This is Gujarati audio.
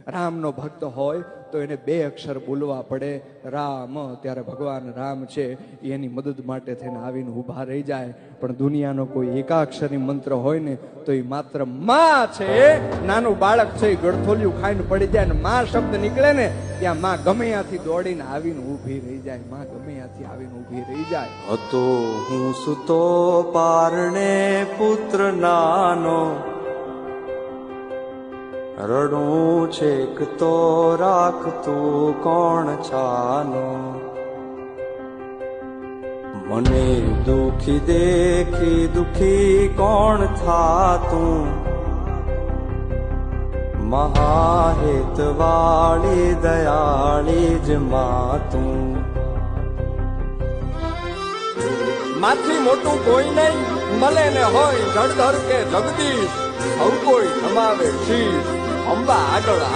રામનો ભક્ત હોય તો એને 2 અક્ષર બોલવા પડે, રામ. ત્યારે ભગવાન રામ છે એની મદદ માટે થઈને આવીને ઊભા રહી જાય. પણ દુનિયાનો કોઈ એકાક્ષરી મંત્ર હોય ને તો એ માત્ર માં છે. નાનું બાળક છે એ ગળથોલિયું ખાઈને પડી જાય ને માં શબ્દ નીકળે ને ત્યાં માં ગમે ત્યાંથી દોડીને આવીને ઊભી રહી જાય. માં ગમે ત્યાંથી આવીને ઊભી રહી જાય. હતો હું સુતો પારણે પુત્ર નાનો, રડું છેક તો રાખતું કોણ છાનો. મને દુખી દેખી દુખી કોણ થાતું, મહાહેત વાળી દયાળી જ માતું. માથી મોટું કોઈ નહીં, મળે ને હોય જળધર કે જગદીશ, સૌ કોઈ નમાવે શીશ. અંબા આગળ